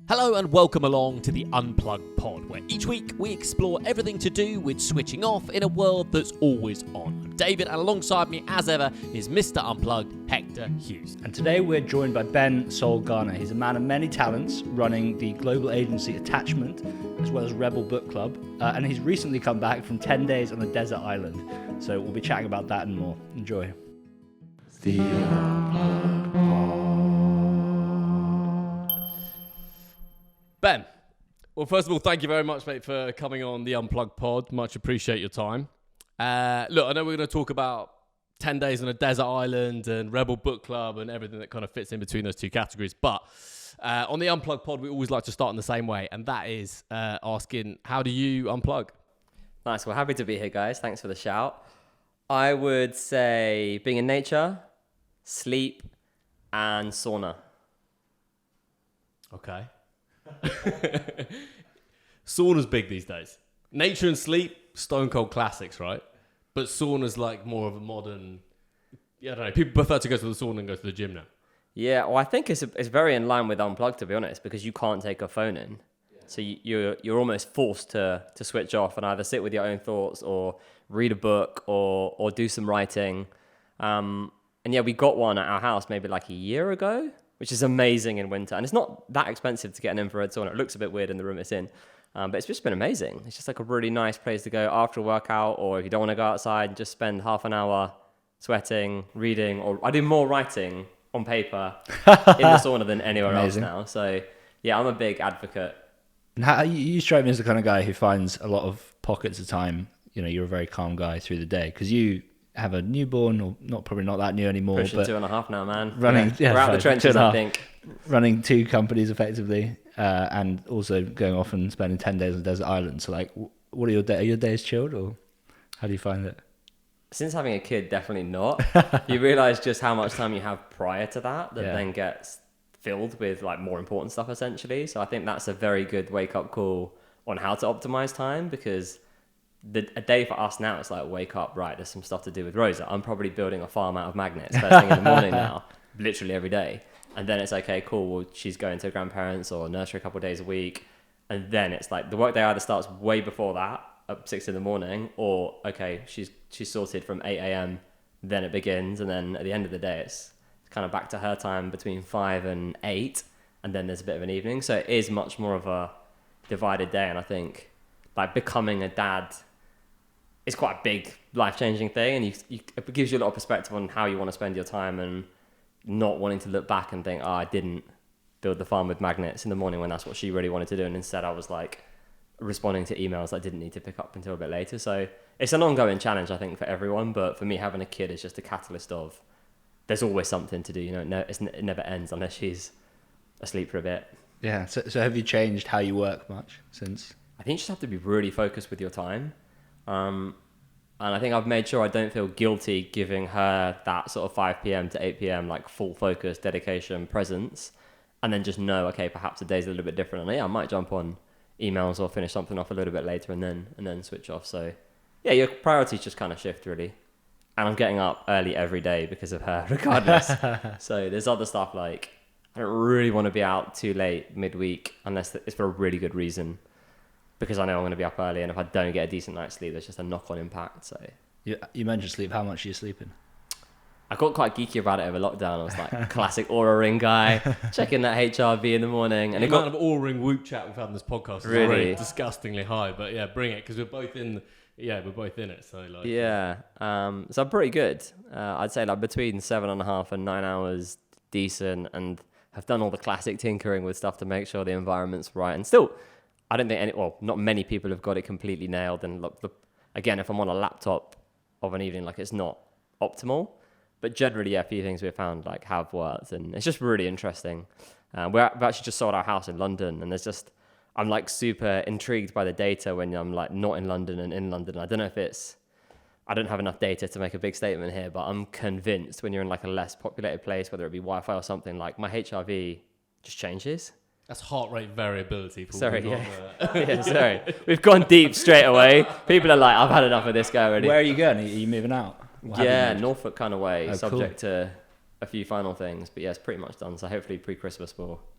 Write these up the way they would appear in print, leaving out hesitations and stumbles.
Hello and welcome along to the Unplugged Pod, where each week we explore everything to do with switching off in a world that's always on. I'm David, and alongside me, as ever, is Mr. Unplugged, Hector Hughes. And today we're joined by Ben Saul-Garner. He's a man of many talents, running the global agency Attachment, as well as Rebel Book Club. And he's recently come back from 10 days on a desert island. So we'll be chatting about that and more. Enjoy. The Unplugged Pod. Ben, well, first of all, thank you very much, mate, for coming on the Unplugged Pod. Much appreciate your time. Look, I know we're going to talk about 10 days on a desert island and Rebel Book Club and everything that kind of fits in between those two categories. But on the Unplugged Pod, we always like to start in the same way, and that is asking, how do you unplug? Nice. Well, happy to be here, guys. Thanks for the shout. I would say being in nature, sleep, and sauna. Okay. Sauna's big these days. Nature and sleep, stone cold classics, right? But sauna's like more of a modern. Yeah, I don't know. People prefer to go to the sauna and go to the gym now. Yeah, well, I think it's very in line with Unplugged, to be honest, because you can't take a phone in. Yeah. So you're almost forced to switch off and either sit with your own thoughts or read a book or do some writing. And yeah, we got one at our house maybe like a year ago, which is amazing in winter. And it's not that expensive to get an infrared sauna. It looks a bit weird in the room it's in. But it's just been amazing. It's just like a really nice place to go after a workout, or if you don't want to go outside, just spend half an hour sweating, reading, or I do more writing on paper in the sauna than anywhere else now. So yeah, I'm a big advocate. And how, you strike me as the kind of guy who finds a lot of pockets of time. You know, you're a very calm guy through the day because you have a newborn, or probably not that new anymore. Pushing but 2.5 now, man. Running, we're out the trenches, I think. Running two companies effectively, and also going off and spending 10 days on a desert island. So, like, what are your days? Are your days chilled, or how do you find it? Since having a kid, definitely not. You realise just how much time you have prior to that then gets filled with like more important stuff, essentially. So I think that's a very good wake-up call on how to optimize time, because a day for us now, it's like, wake up, right, there's some stuff to do with Rosa. I'm probably building a farm out of magnets first thing in the morning now, literally every day. And then it's okay, cool, well, she's going to her grandparents or nursery a couple of days a week. And then it's like the work day either starts way before that, up 6 a.m, or okay, she's sorted from 8 a.m, then it begins. And then at the end of the day, it's kind of back to her time between 5 and 8. And then there's a bit of an evening. So it is much more of a divided day. And I think like becoming a dad, it's quite a big life-changing thing, and it gives you a lot of perspective on how you want to spend your time, and not wanting to look back and think, I didn't build the farm with magnets in the morning when that's what she really wanted to do, and instead I was like responding to emails I didn't need to pick up until a bit later. So it's an ongoing challenge, I think, for everyone, but for me, having a kid is just a catalyst of there's always something to do. You know, it never ends unless she's asleep for a bit. Yeah. So have you changed how you work much since? I think you just have to be really focused with your time. And I think I've made sure I don't feel guilty giving her that sort of 5 p.m. to 8 p.m. like full focus, dedication, presence, and then just know, okay, perhaps the day's a little bit different, and yeah, I might jump on emails or finish something off a little bit later and then switch off. So yeah, your priorities just kind of shift really. And I'm getting up early every day because of her, regardless. So there's other stuff like I don't really want to be out too late midweek unless it's for a really good reason, because I know I'm going to be up early, and if I don't get a decent night's sleep, there's just a knock-on impact. So you mentioned sleep. How much are you sleeping? I got quite geeky about it over lockdown. I was like, classic Aura Ring guy, checking that HRV in the morning. And the amount of Aura Ring whoop chat we've had on this podcast is really already disgustingly high. But yeah, bring it, because we're both in it. So like yeah, so I'm pretty good. I'd say like between 7.5 and 9 hours, decent, and have done all the classic tinkering with stuff to make sure the environment's right. And still, I don't think not many people have got it completely nailed. And look, again, if I'm on a laptop of an evening, like it's not optimal, but generally, yeah, a few things we've found like have worked, and it's just really interesting. We've actually just sold our house in London, and I'm like super intrigued by the data when I'm like not in London and in London. I don't know if I don't have enough data to make a big statement here, but I'm convinced when you're in like a less populated place, whether it be Wi-Fi or something, like my HRV just changes. That's heart rate variability. Sorry, yeah. Sorry. We've gone deep straight away. People are like, I've had enough of this guy already. Where are you going? Are you moving out? Yeah, Norfolk kind of way, Oh, subject cool. to a few final things. But yeah, it's pretty much done. So hopefully pre-Christmas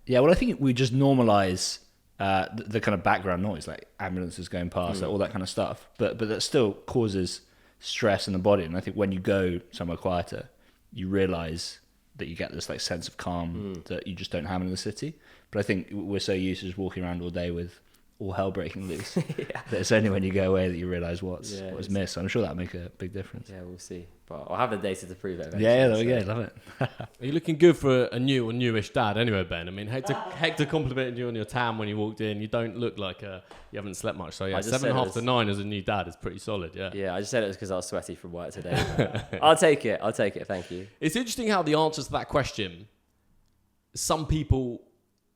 Yeah, well, I think we just normalize the kind of background noise, like ambulances going past, like all that kind of stuff. But that still causes stress in the body. And I think when you go somewhere quieter, you realize that you get this like sense of calm that you just don't have in the city. But I think we're so used to just walking around all day with all hell breaking loose that it's only when you go away that you realize what's missed. So I'm sure that'll make a big difference. Yeah, we'll see. But I'll have the data to prove it eventually. Yeah, there we go. Love it. Are you looking good for a new or newish dad anyway, Ben? I mean, Hector complimented you on your tan when you walked in. You don't look like you haven't slept much. So yeah, 7.5 to 9 as a new dad is pretty solid. Yeah. Yeah, I just said it was because I was sweaty from work today. I'll take it. Thank you. It's interesting how the answers to that question, some people,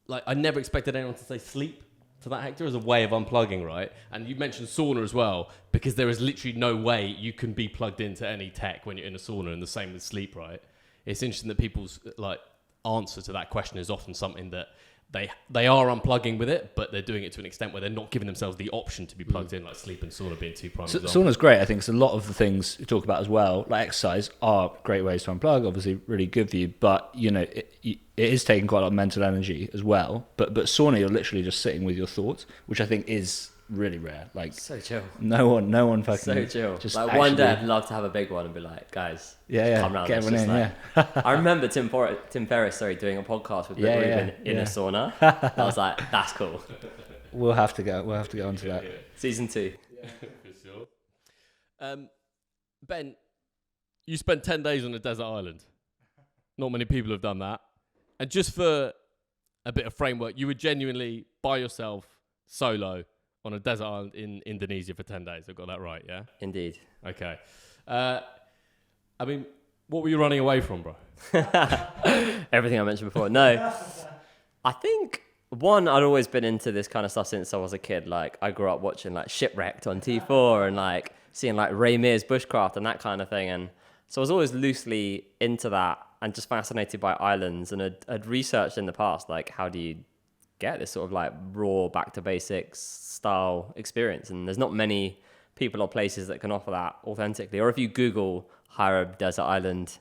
like, I never expected anyone to say sleep to that, Hector, as a way of unplugging, right? And you mentioned sauna as well, because there is literally no way you can be plugged into any tech when you're in a sauna, and the same with sleep, right? It's interesting that people's like answer to that question is often something that they are unplugging with it, but they're doing it to an extent where they're not giving themselves the option to be plugged in, like sleep and sauna being two prime examples. Sauna's great. I think it's a lot of the things you talk about as well, like exercise, are great ways to unplug, obviously really good for you, but you know, it is taking quite a lot of mental energy as well. But sauna, you're literally just sitting with your thoughts, which I think is really rare. Like, so chill. No one fucking so chill. Just like actually, one day I'd love to have a big one and be like, guys, come round. Get everyone in, I remember Tim Ferriss, doing a podcast with Rick Rubin in a sauna. I was like, that's cool. We'll have to go onto that. Season 2. Yeah, for sure. Ben, you spent 10 days on a desert island. Not many people have done that. And just for a bit of framework, you were genuinely by yourself, solo, on a desert island in Indonesia for 10 days. I've got that right, yeah? Indeed. Okay. I mean, what were you running away from, bro? Everything I mentioned before. No. I think, one, I'd always been into this kind of stuff since I was a kid. Like, I grew up watching, like, Shipwrecked on T4 and, like, seeing, like, Ray Mears bushcraft and that kind of thing. And so I was always loosely into that and just fascinated by islands. And I'd researched in the past, like, how do you get this sort of like raw back to basics style experience, and there's not many people or places that can offer that authentically. Or if you Google hire a desert island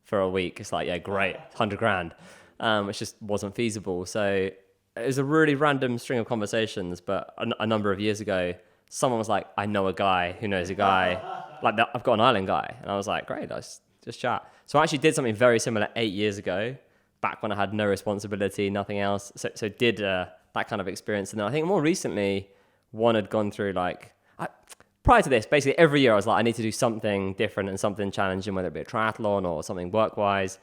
for a week, it's like, yeah, great, 100 grand. It just wasn't feasible. So it was a really random string of conversations, but a number of years ago, someone was like, I know a guy who knows a guy, like that, I've got an island guy. And I was like, great, let's just chat. So I actually did something very similar 8 years ago, back when I had no responsibility, nothing else. So did that kind of experience. And then I think more recently, one had gone through prior to this, basically every year I was like, I need to do something different and something challenging, whether it be a triathlon or something work-wise.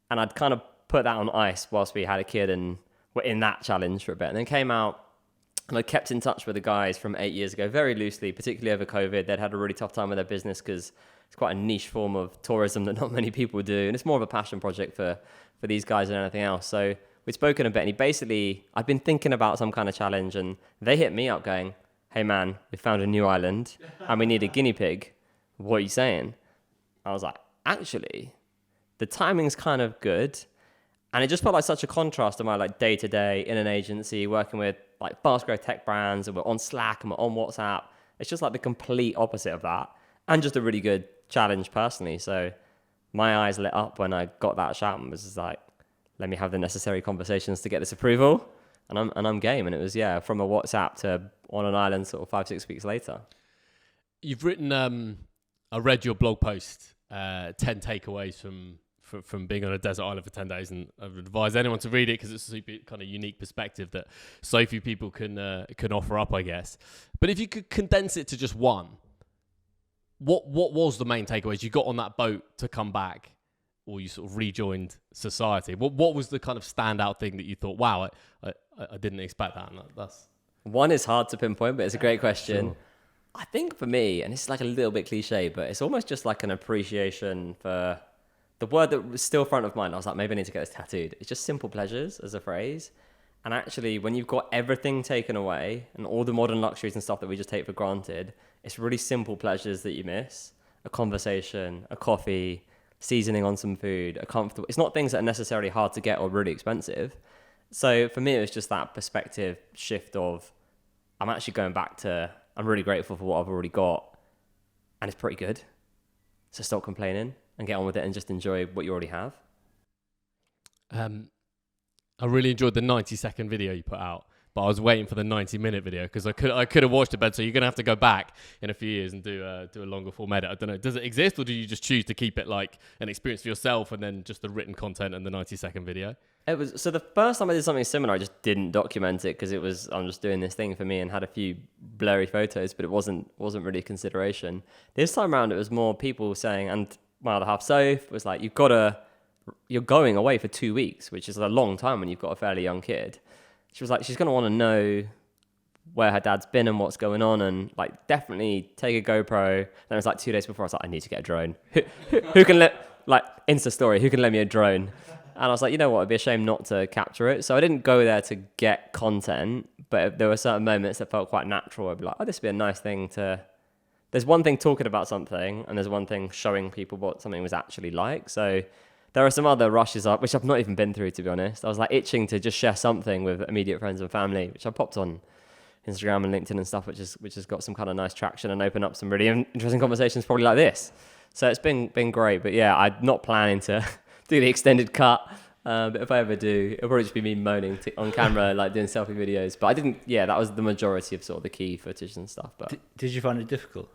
And I'd kind of put that on ice whilst we had a kid and were in that challenge for a bit. And then came out and I kept in touch with the guys from 8 years ago, very loosely, particularly over COVID. They'd had a really tough time with their business because it's quite a niche form of tourism that not many people do. And it's more of a passion project for these guys than anything else. So we'd spoken a bit, and he basically, I'd been thinking about some kind of challenge, and they hit me up going, hey man, we found a new island and we need a guinea pig. What are you saying? I was like, actually, the timing's kind of good. And it just felt like such a contrast to my like day to day in an agency working with like fast growth tech brands, and we're on Slack and we're on WhatsApp. It's just like the complete opposite of that, and just a really good challenge personally. So my eyes lit up when I got that shout and was just like, let me have the necessary conversations to get this approval. And I'm game. And it was, from a WhatsApp to on an island sort of 5-6 weeks later. You've written, I read your blog post, 10 takeaways from being on a desert island for 10 days. And I would advise anyone to read it because it's a super kind of unique perspective that so few people can offer up, I guess. But if you could condense it to just one, what was the main takeaways? You got on that boat to come back, or you sort of rejoined society. What was the kind of standout thing that you thought, wow, I didn't expect that? And that's one is hard to pinpoint, but it's a great question. Sure. I think for me, and it's like a little bit cliche, but it's almost just like an appreciation for the word that was still front of mind. I was like, maybe I need to get this tattooed. It's just simple pleasures as a phrase. And actually, when you've got everything taken away and all the modern luxuries and stuff that we just take for granted, it's really simple pleasures that you miss. A conversation, a coffee, seasoning on some food, a comfortable... It's not things that are necessarily hard to get or really expensive. So for me, it was just that perspective shift of, I'm actually going back to, I'm really grateful for what I've already got, and it's pretty good. So stop complaining and get on with it and just enjoy what you already have. I really enjoyed the 90-second video you put out, but I was waiting for the 90-minute video because I could have watched it better. So you're gonna have to go back in a few years and do a longer form edit. I don't know. Does it exist, or do you just choose to keep it like an experience for yourself and then just the written content and the 90-second video? It was so the first time I did something similar, I just didn't document it because I'm just doing this thing for me and had a few blurry photos, but it wasn't really a consideration. This time around, it was more people saying, and my other half, Soph, was like, you're going away for 2 weeks, which is a long time when you've got a fairly young kid. She was like, she's gonna want to know where her dad's been and what's going on, and like definitely take a GoPro. Then it was like 2 days before, I was like, I need to get a drone. Who can Insta story? Who can lend me a drone? And I was like, you know what, it'd be a shame not to capture it. So I didn't go there to get content, but there were certain moments that felt quite natural. I'd be like, oh, this would be a nice thing to... There's one thing talking about something, and there's one thing showing people what something was actually like. So there are some other rushes up, which I've not even been through, to be honest. I was like itching to just share something with immediate friends and family, which I popped on Instagram and LinkedIn and stuff, which has got some kind of nice traction and opened up some really interesting conversations, probably like this. So it's been great. But yeah, I'm not planning to... do the extended cut, but if I ever do, it'll probably just be me moaning on camera, like doing selfie videos. But I didn't. Yeah, that was the majority of sort of the key footage and stuff. But did you find it difficult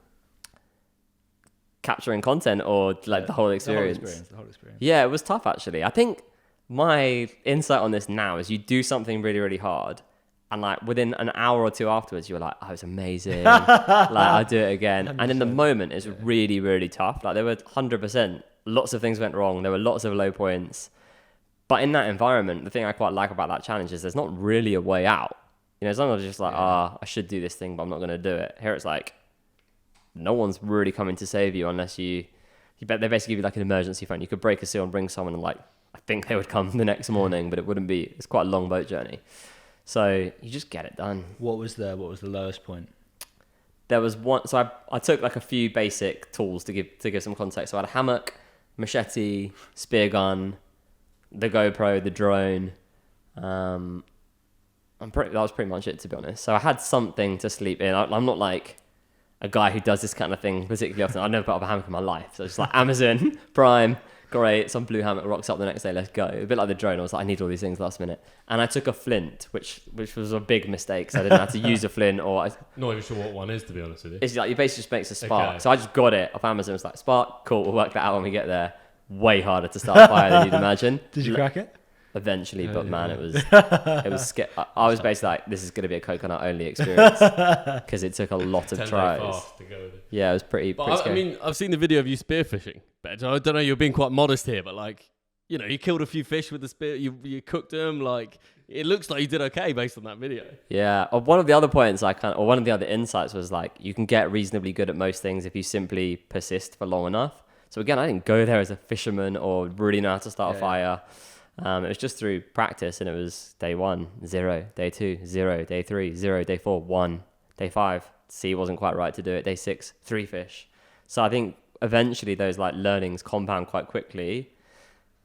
capturing content or like the whole experience? The whole experience. Yeah, it was tough actually. I think my insight on this now is you do something really, really hard, and like within an hour or two afterwards, you're like, oh, it's amazing. Like I'll do it again. 100%. And in the moment, it's really, really tough. Like there were 100%. Lots of things went wrong. There were lots of low points. But in that environment, the thing I quite like about that challenge is there's not really a way out. You know, sometimes it's just like, I should do this thing, but I'm not going to do it. Here it's like, no one's really coming to save you unless they basically give you like an emergency phone. You could break a seal and bring someone and like, I think they would come the next morning, but it's quite a long boat journey. So you just get it done. What was the lowest point? There was one, so I took like a few basic tools to give some context. So I had a hammock, machete, spear gun, the GoPro, the drone. That was pretty much it, to be honest. So I had something to sleep in. I'm not like a guy who does this kind of thing particularly often. I've never put up a hammock in my life. So it's just like Amazon Prime, great, some blue hammock rocks up the next day, let's go. A bit like the drone. I was like, I need all these things last minute. And I took a flint, which was a big mistake. So I didn't have to use a flint or... Not even sure what one is, to be honest with you. It's like, it basically just makes a spark. Okay. So I just got it off Amazon. It's like, spark, cool, we'll work that out when we get there. Way harder to start a fire than you'd imagine. Did you crack it? Eventually, but man, it was I was basically like, this is going to be a coconut only experience because it took a lot of tries. To go with it. Yeah, it was pretty But scary. I mean, I've seen the video of you spearfishing, but I don't know, you're being quite modest here, but like, you know, you killed a few fish with the spear, you cooked them, like, it looks like you did okay based on that video. Yeah, one of the other points one of the other insights was like, you can get reasonably good at most things if you simply persist for long enough. So again, I didn't go there as a fisherman or really know how to start a fire. It was just through practice, and it was day 1, 0, day 2, 0, day 3, 0, day 4, 1, day 5, sea wasn't quite right to do it, day 6, 3 fish. So I think eventually those like learnings compound quite quickly,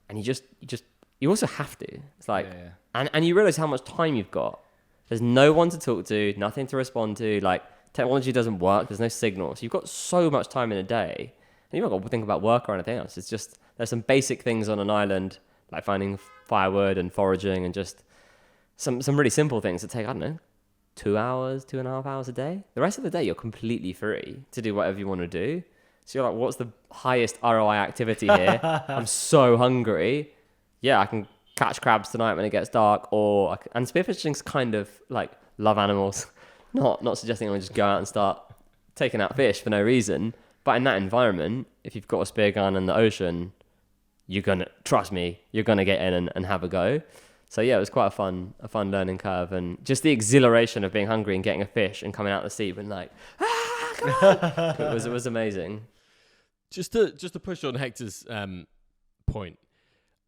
and you also have to. It's like, and you realize how much time you've got. There's no one to talk to, nothing to respond to. Like technology doesn't work. There's no signal. So you've got so much time in a day. And you've not got to think about work or anything else. It's just, there's some basic things on an island, like finding firewood and foraging and just some really simple things that take, I don't know, 2 hours, 2.5 hours a day. The rest of the day, you're completely free to do whatever you want to do. So you're like, what's the highest ROI activity here? I'm so hungry. Yeah, I can catch crabs tonight when it gets dark. And spearfishing's kind of like love animals. Not suggesting I'm going to just go out and start taking out fish for no reason. But in that environment, if you've got a spear gun in the ocean, trust me, you're gonna get in and have a go. So yeah, it was quite a fun learning curve, and just the exhilaration of being hungry and getting a fish and coming out of the sea and like, come on! it was amazing. Just to push on Hector's point,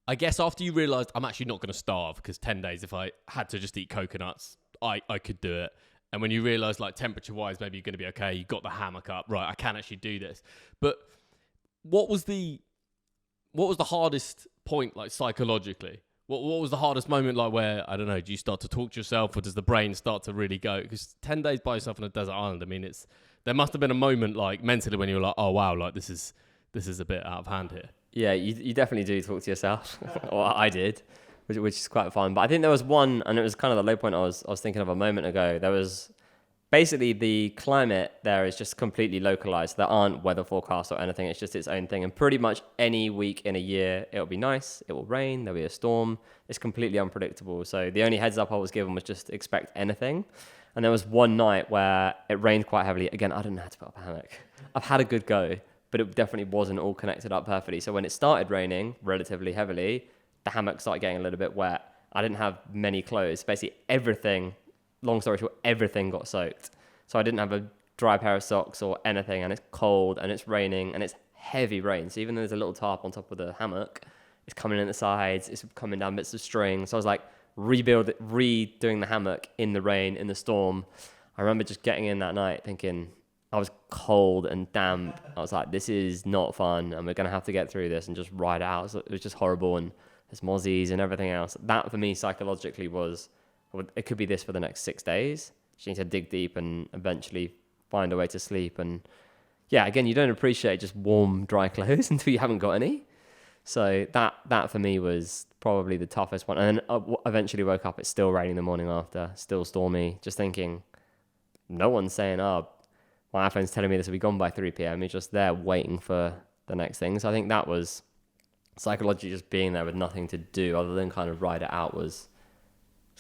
I guess after you realised I'm actually not going to starve, because 10 days, if I had to just eat coconuts, I could do it. And when you realise, like, temperature-wise, maybe you're going to be okay, you got the hammock up, right, I can actually do this. But what was the hardest point, like, psychologically? What was the hardest moment, like, where, I don't know, do you start to talk to yourself, or does the brain start to really go? Because 10 days by yourself on a desert island, I mean, there must have been a moment, like, mentally when you were like, oh, wow, like, this is a bit out of hand here. Yeah, you definitely do talk to yourself. Or I did. which is quite fun. But I think there was one, and it was kind of the low point I was thinking of a moment ago. There was basically the climate there is just completely localized. There aren't weather forecasts or anything. It's just its own thing. And pretty much any week in a year, it'll be nice. It will rain. There'll be a storm. It's completely unpredictable. So the only heads up I was given was just expect anything. And there was one night where it rained quite heavily. Again, I didn't know how to put up a hammock. I've had a good go, but it definitely wasn't all connected up perfectly. So when it started raining relatively heavily, the hammock started getting a little bit wet. I didn't have many clothes. Basically everything, long story short, everything got soaked. So I didn't have a dry pair of socks or anything, and it's cold and it's raining and it's heavy rain. So even though there's a little tarp on top of the hammock, it's coming in the sides, it's coming down bits of string. So I was like redoing the hammock in the rain, in the storm. I remember just getting in that night thinking I was cold and damp. I was like, this is not fun, and we're going to have to get through this and just ride it out. So it was just horrible, and there's mozzies and everything else. That for me psychologically was, it could be this for the next 6 days. You need to dig deep and eventually find a way to sleep. And yeah, again, you don't appreciate just warm, dry clothes until you haven't got any. So that for me was probably the toughest one. And then I eventually woke up, it's still raining the morning after, still stormy, just thinking, no one's saying, oh, my iPhone's telling me this will be gone by 3 p.m. You're just there waiting for the next thing. So I think that was psychologically just being there with nothing to do other than kind of ride it out was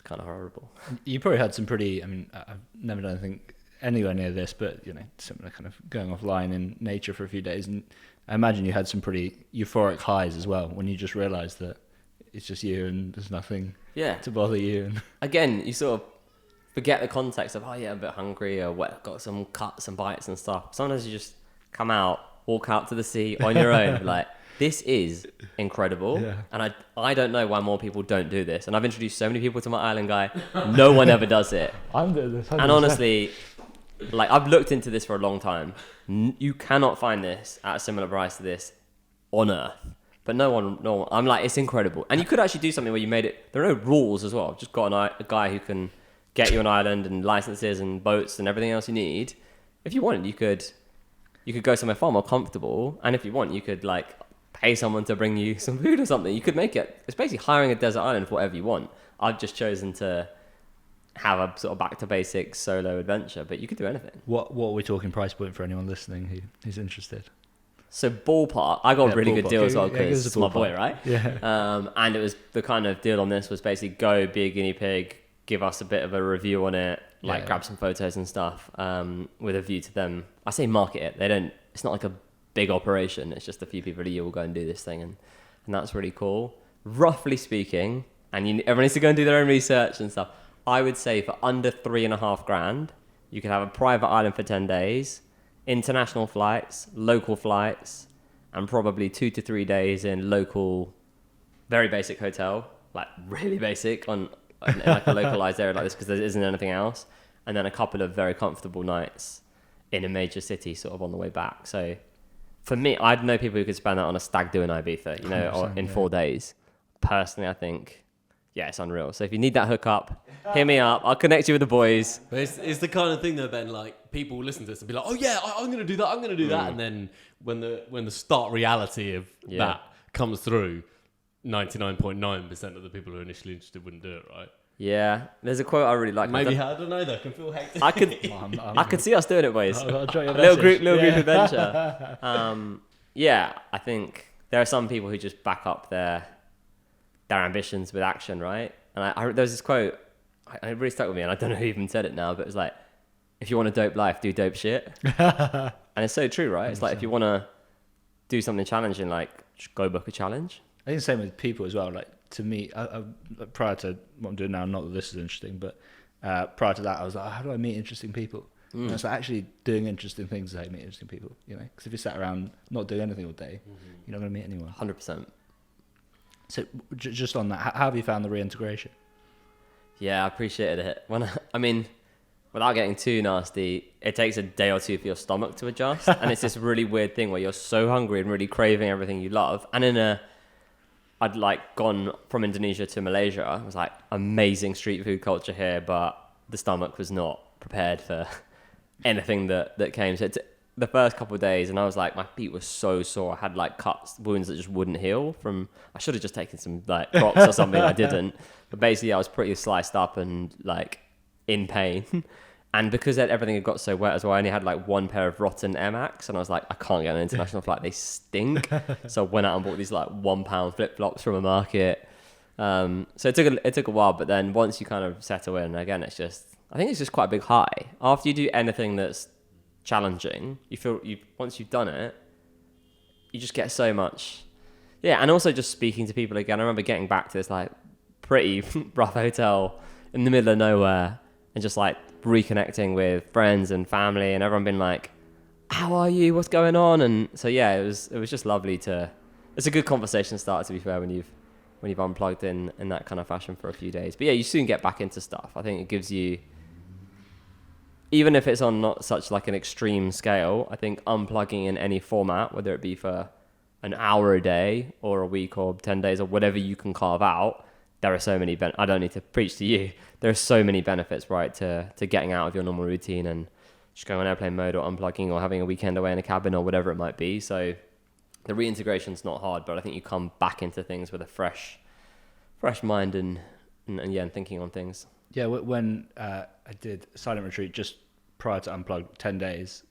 kind of horrible. You probably had some pretty, I mean, I've never done anything anywhere near this, but, you know, similar kind of going offline in nature for a few days. And I imagine you had some pretty euphoric highs as well when you just realised that it's just you and there's nothing to bother you. And again, you sort of forget the context of, oh yeah, I'm a bit hungry or what, got some cuts and bites and stuff. Sometimes you just come out, walk out to the sea on your own, like, this is incredible. Yeah. And I don't know why more people don't do this. And I've introduced so many people to my island guy. No one ever does it. I'm doing this. And honestly, like, I've looked into this for a long time. You cannot find this at a similar price to this on Earth. But no one, I'm like, it's incredible. And you could actually do something where you made it, there are no rules as well. Just got a guy who can get you an island and licenses and boats and everything else you need. If you wanted, you could go somewhere far more comfortable. And if you want, you could like pay someone to bring you some food or something. You could make it, it's basically hiring a desert island for whatever you want. I've just chosen to have a sort of back to basics solo adventure, but you could do anything. What are we talking price point for anyone listening who's interested? So ballpark, I got a really good deal as well because it's my boy, right? Yeah. And it was the kind of deal on this was basically go be a guinea pig, give us a bit of a review on it, like grab some photos and stuff, with a view to them. I say market it. They don't. It's not like a big operation. It's just a few people a year will go and do this thing, and that's really cool. Roughly speaking, and everyone needs to go and do their own research and stuff. I would say for under $3,500, you could have a private island for 10 days, international flights, local flights, and probably 2 to 3 days in local, very basic hotel, like really basic in like a localized area like this because there isn't anything else, and then a couple of very comfortable nights in a major city sort of on the way back. So for me, I'd know people who could spend that on a stag do in Ibiza, you know, or in 4 days. Personally, I think, yeah, it's unreal. So if you need that hookup, hit me up. I'll connect you with the boys. But it's the kind of thing that then, like, people listen to this and be like, oh yeah, I'm going to do that, I'm going to do that. And then when the stark reality of that comes through, 99.9% of the people who are initially interested wouldn't do it, right? Yeah, there's a quote I really like. Maybe I don't know. That can feel hectic. I could see us doing it, boys. I'll try your little group adventure. Yeah, I think there are some people who just back up their ambitions with action, right? And there's this quote, it really stuck with me, and I don't know who even said it now, but it was like, if you want a dope life, do dope shit. And it's so true, right? It's like, if you want to do something challenging, like, just go book a challenge. I think the same with people as well. Like, to me, prior to what I'm doing now, not that this is interesting, but prior to that, I was like, how do I meet interesting people? And it's like actually doing interesting things is how you meet interesting people, you know? Because if you sat around not doing anything all day, you're not going to meet anyone. 100%. So just on that, how have you found the reintegration? Yeah, I appreciated it. I mean, without getting too nasty, it takes a day or two for your stomach to adjust. And it's this really weird thing where you're so hungry and really craving everything you love. And I'd like gone from Indonesia to Malaysia. It was like amazing street food culture here, but the stomach was not prepared for anything that came. So the first couple of days, and I was like, my feet were so sore. I had like cuts, wounds that just wouldn't heal from. I should have just taken some like Crocs or something. I didn't. But basically, I was pretty sliced up and like in pain. And because everything had got so wet as well, I only had like one pair of rotten Air Max, and I was like, I can't get an international flight. They stink. So I went out and bought these like £1 flip flops from a market. So it took a while, but then once you kind of settle in, again, I think it's just quite a big high. After you do anything that's challenging, once you've done it, you just get so much. Yeah, and also just speaking to people again. I remember getting back to this like pretty rough hotel in the middle of nowhere and just like reconnecting with friends and family and everyone being like, how are you? What's going on? And so yeah, it was just lovely it's a good conversation starter, to be fair, when you've unplugged in that kind of fashion for a few days. But yeah, you soon get back into stuff. I think it gives you, even if it's on not such like an extreme scale, I think unplugging in any format, whether it be for an hour a day or a week or 10 days or whatever you can carve out, there are so many I don't need to preach to you. There are so many benefits, right, to getting out of your normal routine and just going on airplane mode or unplugging or having a weekend away in a cabin or whatever it might be. So the reintegration's not hard, but I think you come back into things with a fresh mind and thinking on things. Yeah, when I did Silent Retreat just prior to Unplugged, 10 days,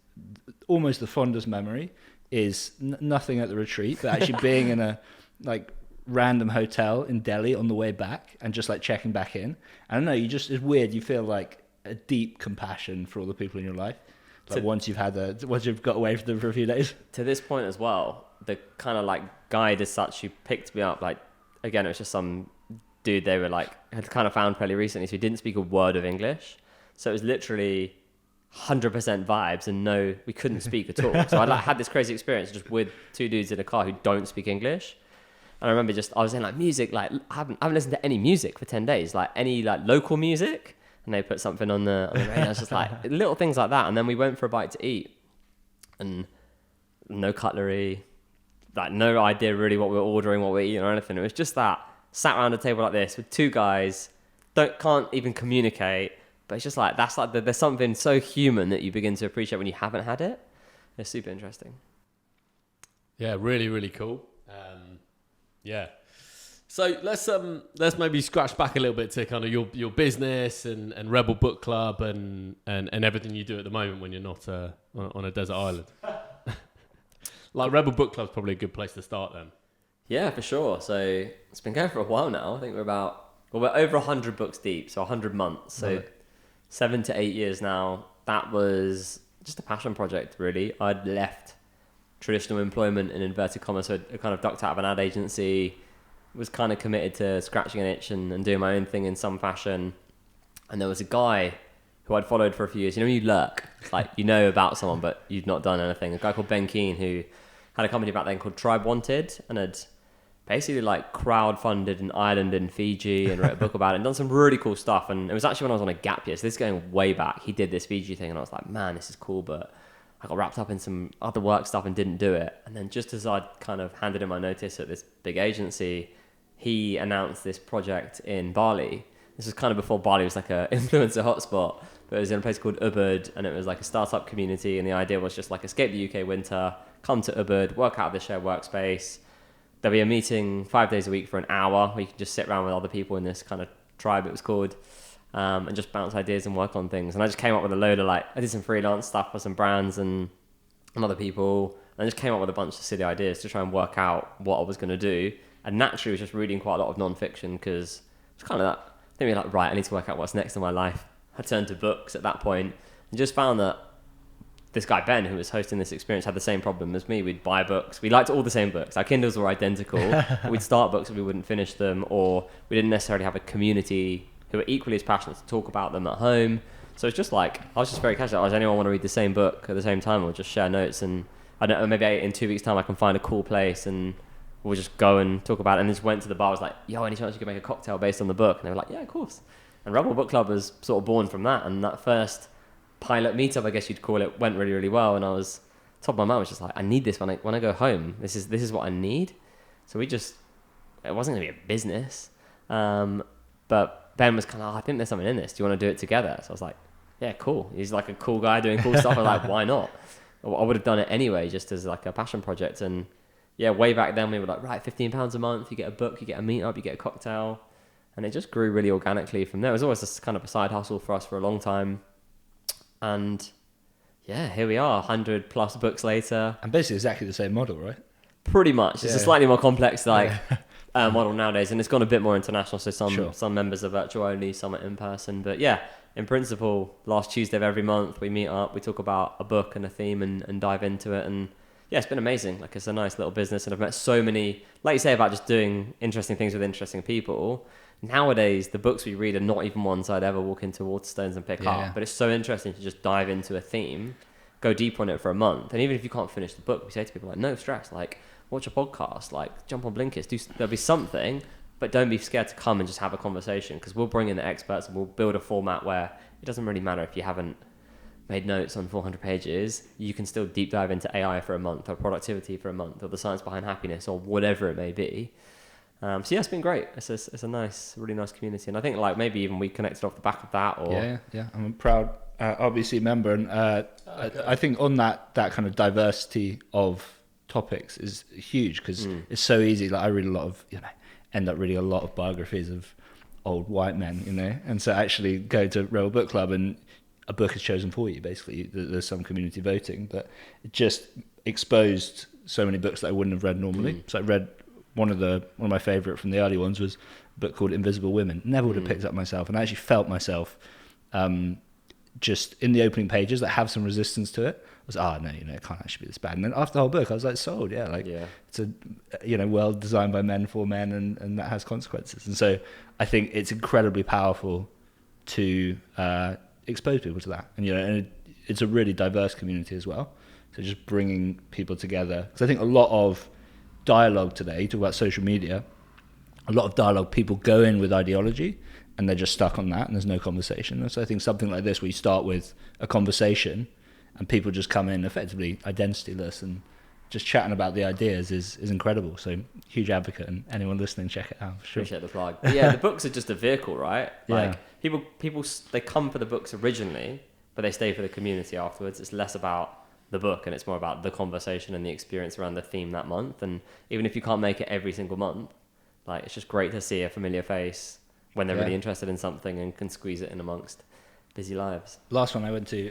almost the fondest memory is nothing at the retreat, but actually being in a like random hotel in Delhi on the way back and just like checking back in. I don't know, it's weird. You feel like a deep compassion for all the people in your life. Like once you've got away from them for a few days. To this point as well, the kind of like guide as such who picked me up, like again, it was just some dude they were like had kind of found fairly recently, so he didn't speak a word of English. So it was literally 100% vibes and we couldn't speak at all. So I like had this crazy experience just with two dudes in a car who don't speak English. And I remember I was in like music, like I haven't listened to any music for 10 days, like any like local music. And they put something on the radio. I was just like little things like that. And then we went for a bite to eat and no cutlery, like no idea really what we were ordering, what we were eating or anything. It was just that sat around a table like this with two guys, can't even communicate. But it's just like, there's something so human that you begin to appreciate when you haven't had it. It's super interesting. Yeah, really, really cool. Yeah. So let's maybe scratch back a little bit to kind of your business and Rebel Book Club and everything you do at the moment when you're not on a desert island. Like Rebel Book Club's probably a good place to start then. Yeah, for sure. So it's been going for a while now. I think we're over 100 books deep, so 100 months. So 7 to 8 years now. That was just a passion project, really. I'd left traditional employment in inverted commas, so I kind of ducked out of an ad agency, was kind of committed to scratching an itch and doing my own thing in some fashion. And there was a guy who I'd followed for a few years. You know when you lurk? It's like you know about someone, but you've not done anything. A guy called Ben Keane who had a company back then called Tribe Wanted and had basically like crowdfunded an island in Fiji and wrote a book about it and done some really cool stuff. And it was actually when I was on a gap year, so this is going way back. He did this Fiji thing and I was like, man, this is cool, but I got wrapped up in some other work stuff and didn't do it. And then just as I'd kind of handed in my notice at this big agency, he announced this project in Bali. This was kind of before Bali was like a influencer hotspot, but it was in a place called Ubud and it was like a startup community. And the idea was just like escape the UK winter, come to Ubud, work out of the shared workspace. There'll be a meeting 5 days a week for an hour where you can just sit around with other people in this kind of tribe, it was called, and just bounce ideas and work on things. And I just came up with a load of I did some freelance stuff for some brands and other people, and I just came up with a bunch of silly ideas to try and work out what I was going to do. And naturally, I was just reading quite a lot of non-fiction because it's kind of that. I think we're right, I need to work out what's next in my life. I turned to books at that point and just found that this guy, Ben, who was hosting this experience, had the same problem as me. We'd buy books. We liked all the same books. Our Kindles were identical. We'd start books and we wouldn't finish them, or we didn't necessarily have a community who were equally as passionate to talk about them at home. So it's just I was just very casual. Does anyone want to read the same book at the same time or just share notes? And I don't know, maybe in 2 weeks' time I can find a cool place and we'll just go and talk about it. And just went to the bar. I was like, yo, any chance you could make a cocktail based on the book? And they were like, yeah, of course. And Rebel Book Club was sort of born from that. And that first pilot meetup, I guess you'd call it, went really, really well. And I was, top of my mind was just like, I need this when I go home. This is what I need. So it wasn't going to be a business. But Ben was kind of, I think there's something in this. Do you want to do it together? So I was like, yeah, cool. He's like a cool guy doing cool stuff. I was like, why not? I would have done it anyway, just as like a passion project. And yeah, way back then we were like, right, £15 a month, you get a book, you get a meetup, you get a cocktail. And it just grew really organically from there. It was always just kind of a side hustle for us for a long time. And yeah, here we are, 100 plus books later. And basically exactly the same model, right? Pretty much. It's a slightly more complex model nowadays, and it's gone a bit more international. So some members are virtual only, some are in person. But yeah, in principle, last Tuesday of every month we meet up, we talk about a book and a theme and dive into it. And yeah, it's been amazing. Like, it's a nice little business, and I've met so many, like you say about just doing interesting things with interesting people. Nowadays, the books we read are not even ones I'd ever walk into Waterstones and pick up. But it's so interesting to just dive into a theme, go deep on it for a month. And even if you can't finish the book, we say to people like, no stress, like watch a podcast, like jump on Blinkist, there'll be something, but don't be scared to come and just have a conversation, because we'll bring in the experts and we'll build a format where it doesn't really matter if you haven't made notes on 400 pages, you can still deep dive into AI for a month, or productivity for a month, or the science behind happiness, or whatever it may be. So yeah, it's been great. It's a nice, really nice community, and I think like maybe even we connected off the back of that. Or yeah. I'm a proud RBC member, and I think on that kind of diversity of topics is huge, because it's so easy. Like, I read a lot of, end up reading a lot of biographies of old white men, and so actually go to Rebel Book Club and a book is chosen for you. Basically, there's some community voting, but it just exposed so many books that I wouldn't have read normally. So I read one of my favorite from the early ones was a book called Invisible Women. Never would have picked up myself, and I actually felt myself just in the opening pages that have some resistance to it. I was, no, it can't actually be this bad. And then after the whole book, I was like, sold. It's a world designed by men for men, and that has consequences. And so I think it's incredibly powerful to expose people to that. And it's a really diverse community as well. So just bringing people together, because I think a lot of dialogue today, you talk about social media, a lot of dialogue, people go in with ideology and they're just stuck on that, and there's no conversation. And so I think something like this, where you start with a conversation and people just come in effectively identityless and just chatting about the ideas is incredible. So huge advocate, and anyone listening, check it out for sure. Appreciate the plug. But yeah, the books are just a vehicle, right? Like, people they come for the books originally, but they stay for the community afterwards. It's less about the book, and it's more about the conversation and the experience around the theme that month. And even if you can't make it every single month, like, it's just great to see a familiar face when they're really interested in something and can squeeze it in amongst busy lives. Last one I went to,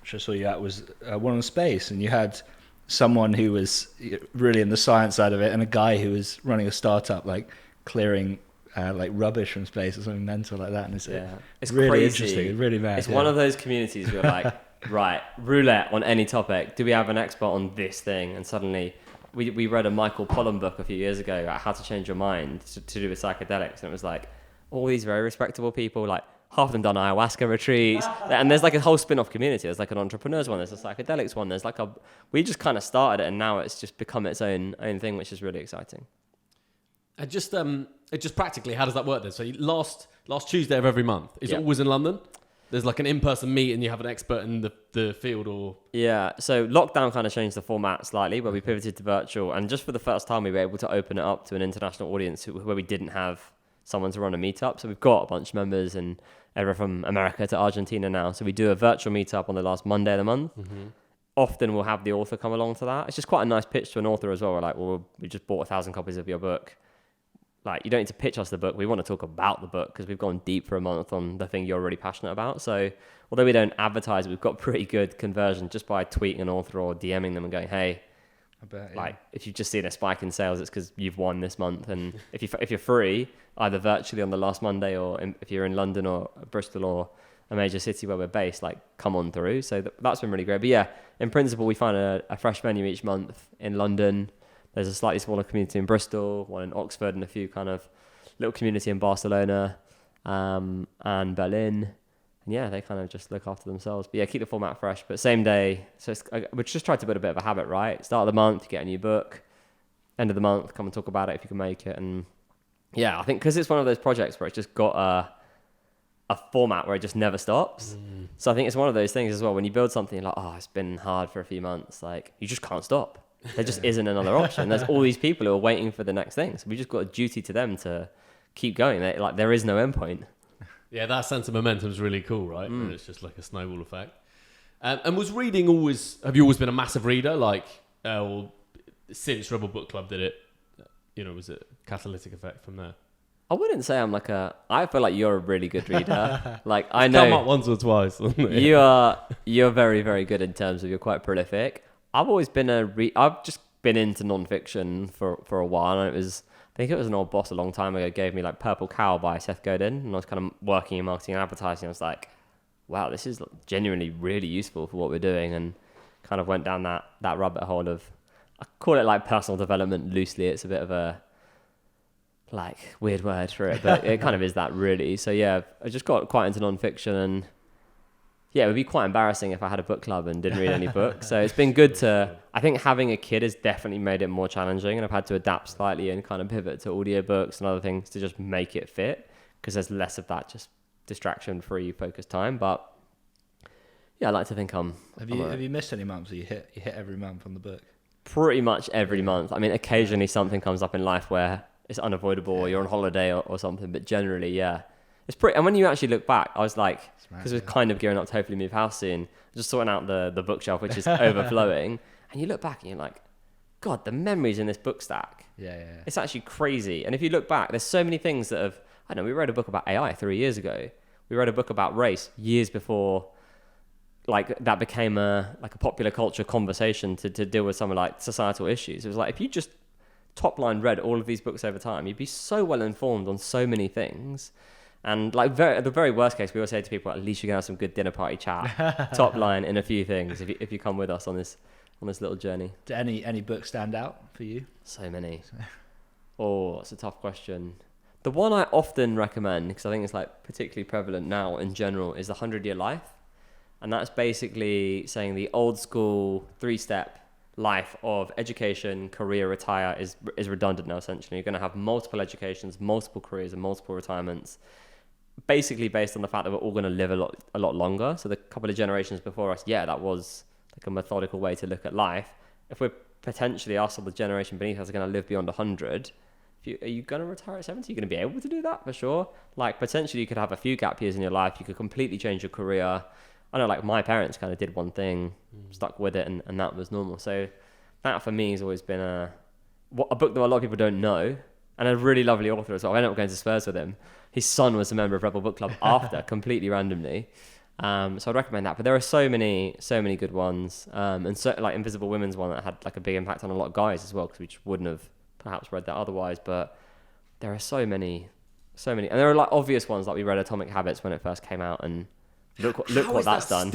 which I saw you at, was one on space, and you had someone who was really in the science side of it, and a guy who was running a startup, like clearing like rubbish from space or something mental like that. And it's really crazy. Interesting. It's really mad. It's one of those communities where like, right, roulette on any topic. Do we have an expert on this thing? And suddenly we read a Michael Pollan book a few years ago about how to change your mind to do with psychedelics. And it was like all these very respectable people, like half of them done ayahuasca retreats. And there's like a whole spin-off community. There's like an entrepreneurs one. There's a psychedelics one. There's like we just kind of started it, and now it's just become its own thing, which is really exciting. And just practically, how does that work then? So last Tuesday of every month, is it always in London? There's like an in-person meet and you have an expert in the field, or? Yeah, so lockdown kind of changed the format slightly, where we pivoted to virtual. And just for the first time, we were able to open it up to an international audience where we didn't have someone to run a meetup. So we've got a bunch of members and everyone from America to Argentina now. So we do a virtual meetup on the last Monday of the month. Mm-hmm. Often we'll have the author come along to that. It's just quite a nice pitch to an author as well. We're like, well, we just bought 1,000 copies of your book. Like, you don't need to pitch us the book. We want to talk about the book because we've gone deep for a month on the thing you're really passionate about. So although we don't advertise, we've got pretty good conversion just by tweeting an author or DMing them and going, hey, I bet, like, if you've just seen a spike in sales, it's because you've won this month. And if you're free, either virtually on the last Monday, or if you're in London or Bristol or a major city where we're based, like, come on through. So that's been really great. But yeah, in principle, we find a fresh venue each month in London. There's a slightly smaller community in Bristol, one in Oxford, and a few kind of little community in Barcelona and Berlin. And yeah, they kind of just look after themselves. But yeah, keep the format fresh. But same day, so we just tried to build a bit of a habit, right? Start of the month, you get a new book. End of the month, come and talk about it if you can make it. And yeah, I think because it's one of those projects where it's just got a format where it just never stops. So I think it's one of those things as well. When you build something, you're like, it's been hard for a few months. Like, you just can't stop. There just isn't another option. There's all these people who are waiting for the next thing. So we just got a duty to them to keep going. There is no end point. Yeah, that sense of momentum is really cool, right? And it's just like a snowball effect. And was reading always? Have you always been a massive reader? Like, or since Rebel Book Club did it, was it catalytic effect from there? I wouldn't say I'm I feel like you're a really good reader. Like I know come up once or twice. you're very, very good in terms of you're quite prolific. I've always been I've just been into non-fiction for a while, and I think it was an old boss a long time ago gave me like Purple Cow by Seth Godin, and I was kind of working in marketing and advertising. I was like, wow, this is genuinely really useful for what we're doing, and kind of went down that rabbit hole of, I call it like personal development loosely. It's a bit of a like weird word for it, but it kind of is that really. So yeah, I just got quite into non-fiction, and yeah, it would be quite embarrassing if I had a book club and didn't read any books. So it's been good I think having a kid has definitely made it more challenging, and I've had to adapt slightly and kind of pivot to audiobooks and other things to just make it fit, because there's less of that just distraction-free focused time. But yeah, I like to think have you missed any months? You hit every month on the book? Pretty much every month. I mean, occasionally something comes up in life where it's unavoidable, or you're on holiday or something, but generally, yeah. It's pretty, and when you actually look back, I was like, because we're kind of gearing up to hopefully move house soon, just sorting out the bookshelf, which is overflowing, and you look back and you're like, God, the memories in this book stack. Yeah. It's actually crazy. And if you look back, there's so many things that have, I don't know, we wrote a book about AI 3 years ago. We wrote a book about race years before, like, that became a popular culture conversation to deal with some of like societal issues. It was like, if you just top line read all of these books over time, you'd be so well informed on so many things. And like the very worst case, we always say to people, at least you're gonna have some good dinner party chat, top line in a few things if you come with us on this little journey. Do any books stand out for you? So many. Oh, it's a tough question. The one I often recommend, because I think it's like particularly prevalent now in general, is The 100-Year Life. And that's basically saying the old school 3-step life of education, career, retire is redundant now. Essentially, you're going to have multiple educations, multiple careers, and multiple retirements, basically based on the fact that we're all going to live a lot longer. So the couple of generations before us, yeah, that was like a methodical way to look at life. If we're potentially, us or the generation beneath us, are going to live beyond 100, are you going to retire at 70? You're going to be able to do that for sure. Like potentially you could have a few gap years in your life. You could completely change your career. I know, like my parents kind of did one thing, stuck with it, and that was normal. So that for me has always been a book that a lot of people don't know, and a really lovely author as well. I ended up going to Spurs with him. His son was a member of Rebel Book Club after, completely randomly. So I'd recommend that. But there are so many good ones, and so like Invisible Women's one that had like a big impact on a lot of guys as well, because we just wouldn't have perhaps read that otherwise. But there are so many, and there are like obvious ones, like we read Atomic Habits when it first came out, and look what that's done.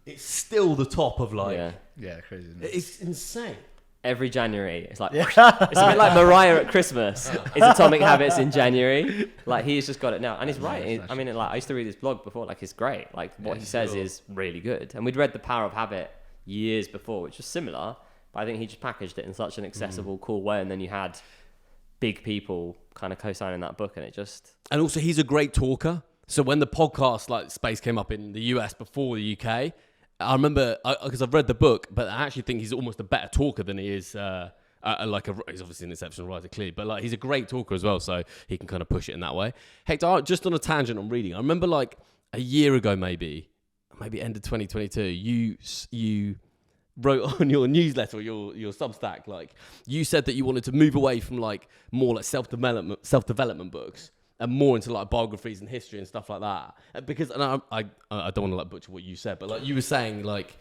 It's still the top of like... Yeah, crazy, isn't it? It's insane. Every January, it's like... It's a bit like Mariah at Christmas. It's Atomic Habits in January. Like, he's just got it now. And he's right. I mean, like, I used to read his blog before. Like, it's great. Like, what he says is really good. And we'd read The Power of Habit years before, which was similar. But I think he just packaged it in such an accessible, cool way. And then you had big people kind of co-signing that book, and it just... And also, he's a great talker. So when the podcast like space came up in the US before the UK, I remember because I've read the book, but I actually think he's almost a better talker than he is. He's obviously an exceptional writer, clearly, but like he's a great talker as well, so he can kind of push it in that way. Hector, just on a tangent on reading, I remember like a year ago, maybe end of 2022, you wrote on your newsletter, your Substack, like you said that you wanted to move away from like more like self-development books, and more into like biographies and history and stuff like that. Because, and I don't want to like butcher what you said, but like you were saying, like,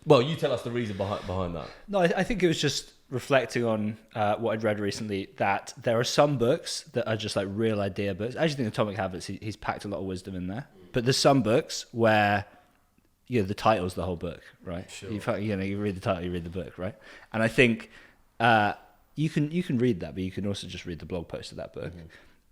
well, you tell us the reason behind that. No, I think it was just reflecting on what I'd read recently, that there are some books that are just like real idea books. I actually think Atomic Habits, he's packed a lot of wisdom in there. But there's some books where, the title's the whole book, right? Sure. You read the title, you read the book, right? And I think you can read that, but you can also just read the blog post of that book. Mm-hmm.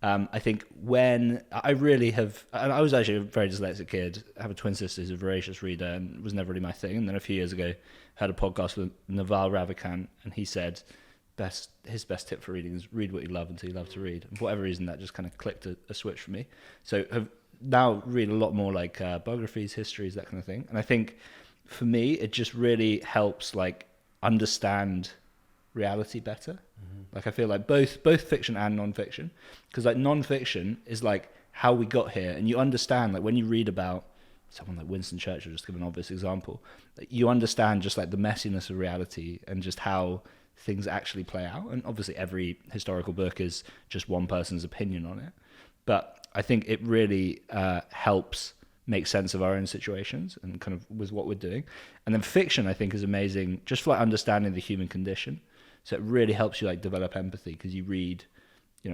I think when I really have, and I was actually a very dyslexic kid. I have a twin sister who's a voracious reader, and it was never really my thing. And then a few years ago, I had a podcast with Naval Ravikant, and he said his best tip for reading is read what you love until you love to read. And for whatever reason, that just kind of clicked a switch for me. So have now read a lot more like biographies, histories, that kind of thing. And I think for me, it just really helps like understand reality better. Mm-hmm. Like I feel like both fiction and non-fiction, because like non-fiction is like how we got here, and you understand like when you read about someone like Winston Churchill, just to give an obvious example, you understand just like the messiness of reality and just how things actually play out. And obviously every historical book is just one person's opinion on it. But I think it really helps make sense of our own situations and kind of with what we're doing. And then fiction, I think, is amazing just for like understanding the human condition. So it really helps you like develop empathy because you read,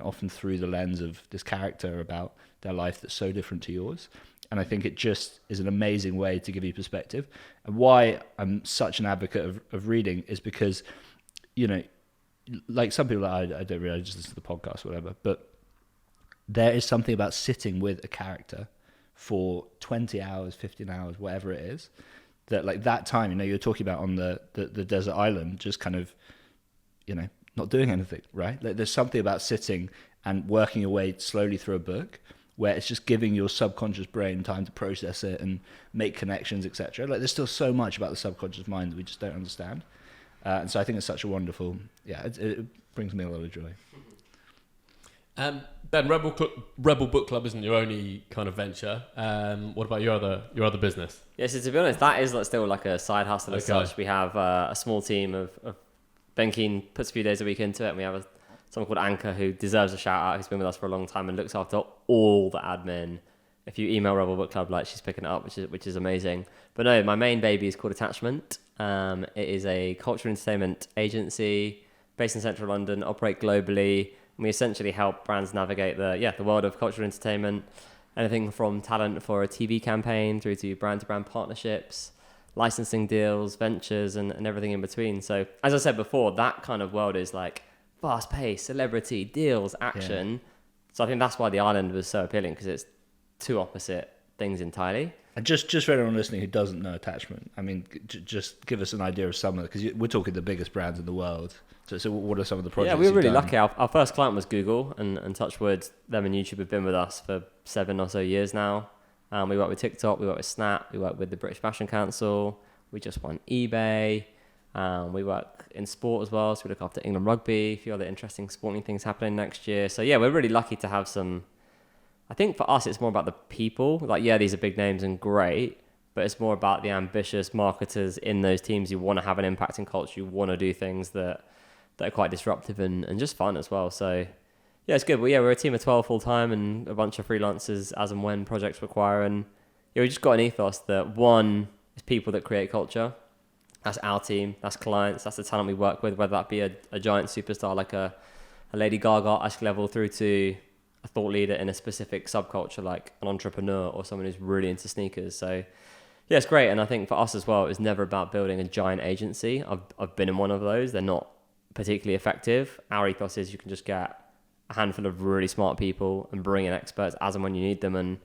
often through the lens of this character about their life that's so different to yours. And I think it just is an amazing way to give you perspective. And why I'm such an advocate of reading is because, like some people, I don't really just listen to the podcast or whatever, but there is something about sitting with a character for 20 hours, 15 hours, whatever it is, that like that time, you're talking about on the desert island, just kind of, not doing anything, right? Like there's something about sitting and working your way slowly through a book where it's just giving your subconscious brain time to process it and make connections, etc. Like there's still so much about the subconscious mind that we just don't understand. And so I think it's such a wonderful, it brings me a lot of joy. Ben, Rebel Book Club isn't your only kind of venture. What about your other business? Yeah, so to be honest, that is still like a side hustle as such. We have a small team of Ben Keane puts a few days a week into it, and we have someone called Anchor who deserves a shout out, who's been with us for a long time and looks after all the admin. If you email Rebel Book Club, like she's picking it up, which is amazing. But no, my main baby is called Attachment. It is a cultural entertainment agency based in central London, operate globally. And we essentially help brands navigate the world of cultural entertainment, anything from talent for a TV campaign through to brand-to-brand partnerships, licensing deals, ventures, and everything in between. So as I said before, that kind of world is like fast-paced, celebrity, deals, action. Yeah. So I think that's why the island was so appealing, because it's two opposite things entirely. And just for anyone listening who doesn't know Attachment, I mean, just give us an idea of some of it, because we're talking the biggest brands in the world. So what are some of the projects? Yeah, we were really lucky. Our first client was Google, and touch wood, them and YouTube have been with us for 7 or so years now. We work with TikTok, we work with Snap, we work with the British Fashion Council. We just won eBay. We work in sport as well, so we look after England Rugby, a few other interesting sporting things happening next year. So yeah, we're really lucky to have some. I think for us, it's more about the people. Like, yeah, these are big names and great, but it's more about the ambitious marketers in those teams. You want to have an impact in culture. You want to do things that are quite disruptive and just fun as well. So yeah, it's good. Well, yeah, we're a team of 12 full time and a bunch of freelancers as and when projects require. And yeah, we just got an ethos that one is people that create culture. That's our team. That's clients. That's the talent we work with, whether that be a giant superstar like a Lady Gaga-esque level through to a thought leader in a specific subculture like an entrepreneur or someone who's really into sneakers. So yeah, it's great. And I think for us as well, it's never about building a giant agency. I've been in one of those. They're not particularly effective. Our ethos is you can just get a handful of really smart people and bring in experts as and when you need them. And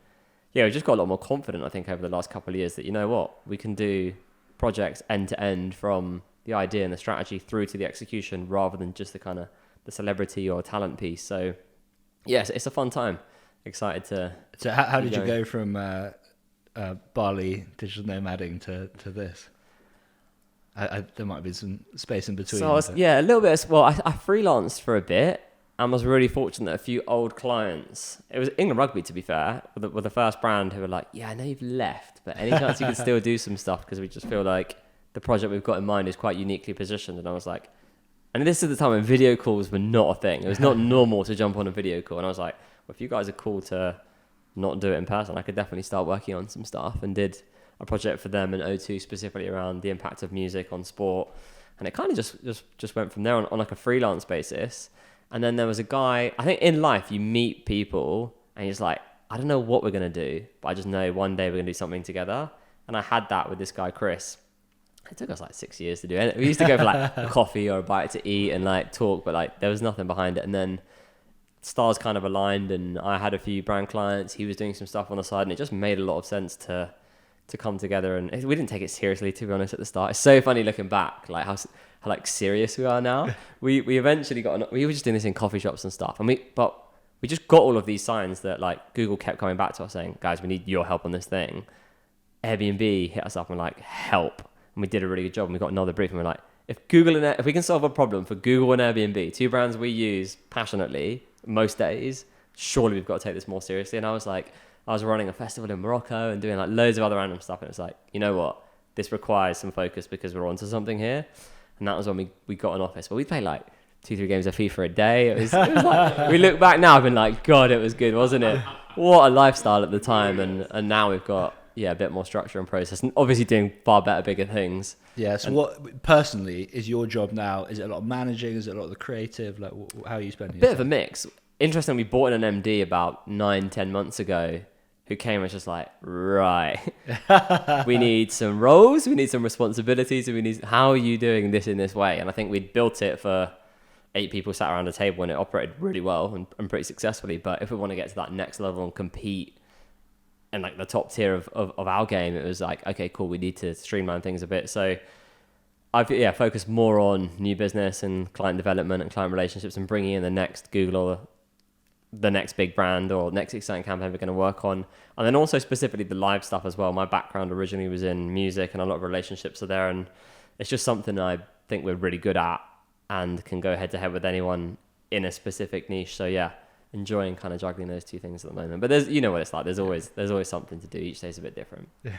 yeah, we've just got a lot more confident, I think, over the last couple of years that, you know what, we can do projects end to end from the idea and the strategy through to the execution rather than just the kind of the celebrity or talent piece. So yes, it's a fun time. Excited to. So how did you go from Bali digital nomading to this? There might be some space in between. So a little bit. Well, I freelanced for a bit and was really fortunate that a few old clients. It was England Rugby, to be fair, were the first brand who were like, "Yeah, I know you've left, but any chance you can still do some stuff because we just feel like the project we've got in mind is quite uniquely positioned." And I was like, and this is the time when video calls were not a thing. It was not normal to jump on a video call. And I was like, well, if you guys are cool to not do it in person, I could definitely start working on some stuff, and did a project for them and O2 specifically around the impact of music on sport. And it kind of just went from there on like a freelance basis. And then there was a guy, I think in life you meet people and you're just like, I don't know what we're going to do, but I just know one day we're going to do something together. And I had that with this guy, Chris. It took us like 6 years to do it. We used to go for like a coffee or a bite to eat and like talk, but like there was nothing behind it. And then stars kind of aligned and I had a few brand clients. He was doing some stuff on the side and it just made a lot of sense to come together. And we didn't take it seriously, to be honest, at the start. It's so funny looking back, like how like serious we are now. We eventually we were just doing this in coffee shops and stuff. And we just got all of these signs that like Google kept coming back to us saying, guys, we need your help on this thing. Airbnb hit us up and like, help. And we did a really good job and we got another brief and we're like, if we can solve a problem for Google and Airbnb, two brands we use passionately most days, surely we've got to take this more seriously. And I was like, I was running a festival in Morocco and doing like loads of other random stuff. And it's like, you know what? This requires some focus because we're onto something here. And that was when we got an office. But we played like 2-3 games of FIFA a day. It was like, we look back now and been like, God, it was good, wasn't it? What a lifestyle at the time. And now we've got, a bit more structure and process, and obviously doing far better, bigger things. Yeah. So what personally is your job now? Is it a lot of managing? Is it a lot of the creative? Like, how are you spending? Bit of a mix. Interestingly, we brought in an MD about 9-10 months ago, who came and was just like, right, we need some roles, we need some responsibilities, and we need, how are you doing this in this way? And I think we'd built it for 8 people sat around a table, and it operated really well and pretty successfully. But if we want to get to that next level and compete and like the top tier of our game, it was like, okay, cool, we need to streamline things a bit. So I've focused more on new business and client development and client relationships and bringing in the next Google or the next big brand or next exciting campaign we're going to work on. And then also specifically the live stuff as well. My background originally was in music, and a lot of relationships are there, and it's just something I think we're really good at and can go head to head with anyone in a specific niche. So yeah, enjoying kind of juggling those two things at the moment. But there's, you know what it's like, there's always something to do. Each day's a bit different. Yeah.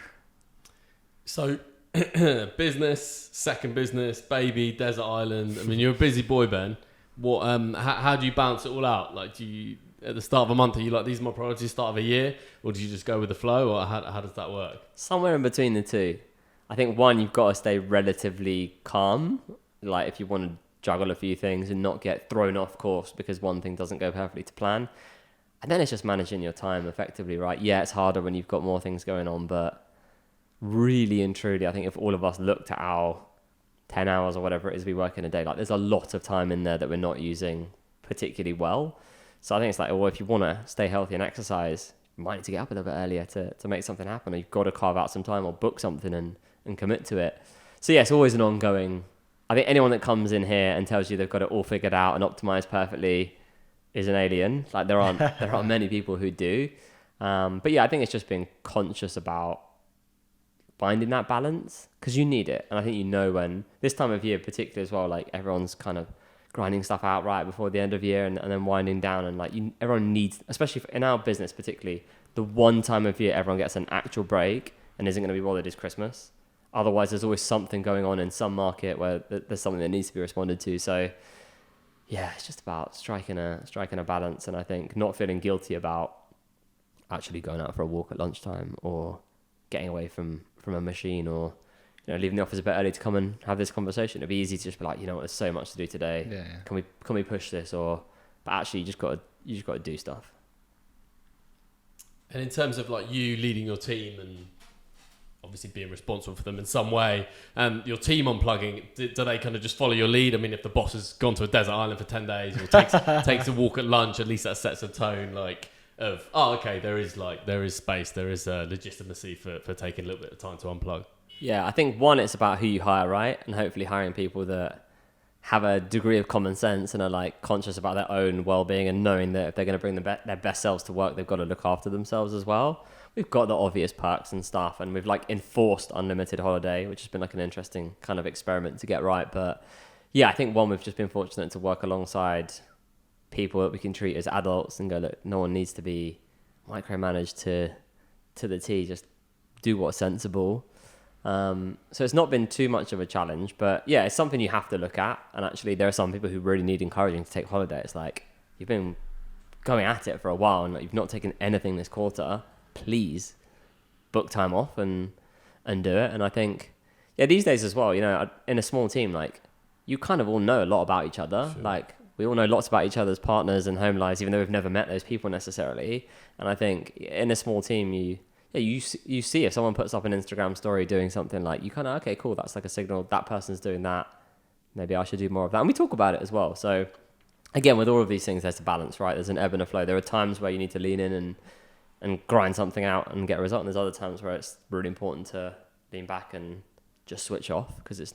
So business, second business, baby, desert island. I mean, you're a busy boy, Ben. What how do you balance it all out? Like, do you, at the start of a month, are you like, these are my priorities, start of a year, or do you just go with the flow, or how does that work? Somewhere in between the two. I think one, you've got to stay relatively calm, like if you want to juggle a few things and not get thrown off course because one thing doesn't go perfectly to plan. And then it's just managing your time effectively, right? Yeah, it's harder when you've got more things going on, but really and truly, I think if all of us looked at our 10 hours or whatever it is we work in a day, like there's a lot of time in there that we're not using particularly well. So I think it's like, well, if you want to stay healthy and exercise, you might need to get up a little bit earlier to make something happen, or you've got to carve out some time or book something and commit to it. So yeah, it's always an ongoing. I think anyone that comes in here and tells you they've got it all figured out and optimized perfectly is an alien. Like there aren't many people who do. But yeah, I think it's just being conscious about finding that balance, because you need it. And I think, you know, when this time of year particularly as well, like everyone's kind of grinding stuff out right before the end of year and then winding down, and like everyone needs, especially in our business particularly, the one time of year everyone gets an actual break and isn't going to be bothered is Christmas. Otherwise there's always something going on in some market where there's something that needs to be responded to. So yeah, it's just about striking a balance, and I think not feeling guilty about actually going out for a walk at lunchtime or getting away from a machine, or leaving the office a bit early to come and have this conversation. It'd be easy to just be like, you know what, there's so much to do today. Yeah. Can we push this? But actually, you just got to do stuff. And in terms of like you leading your team and obviously being responsible for them in some way, your team unplugging, do they kind of just follow your lead? I mean, if the boss has gone to a desert island for 10 days or takes a walk at lunch, at least that sets a tone like of, oh, okay, there is space, there is legitimacy for taking a little bit of time to unplug. Yeah, I think one, it's about who you hire, right? And hopefully hiring people that have a degree of common sense and are like conscious about their own well-being, and knowing that if they're going to bring their best selves to work, they've got to look after themselves as well. We've got the obvious perks and stuff, and we've like enforced unlimited holiday, which has been like an interesting kind of experiment to get right. But yeah, I think one, we've just been fortunate to work alongside people that we can treat as adults and go, look, no one needs to be micromanaged to the T, just do what's sensible. So it's not been too much of a challenge, but yeah, it's something you have to look at. And actually there are some people who really need encouraging to take holiday. It's like, you've been going at it for a while and like, you've not taken anything this quarter. Please book time off and do it. And I think, yeah, these days as well, in a small team, like you kind of all know a lot about each other. Sure. Like we all know lots about each other's partners and home lives, even though we've never met those people necessarily. And I think in a small team, you see if someone puts up an Instagram story doing something, like you kind of, okay, cool, that's like a signal that person's doing that. Maybe I should do more of that. And we talk about it as well. So again, with all of these things, there's a balance, right? There's an ebb and a flow. There are times where you need to lean in and grind something out and get a result. And there's other times where it's really important to lean back and just switch off, because it's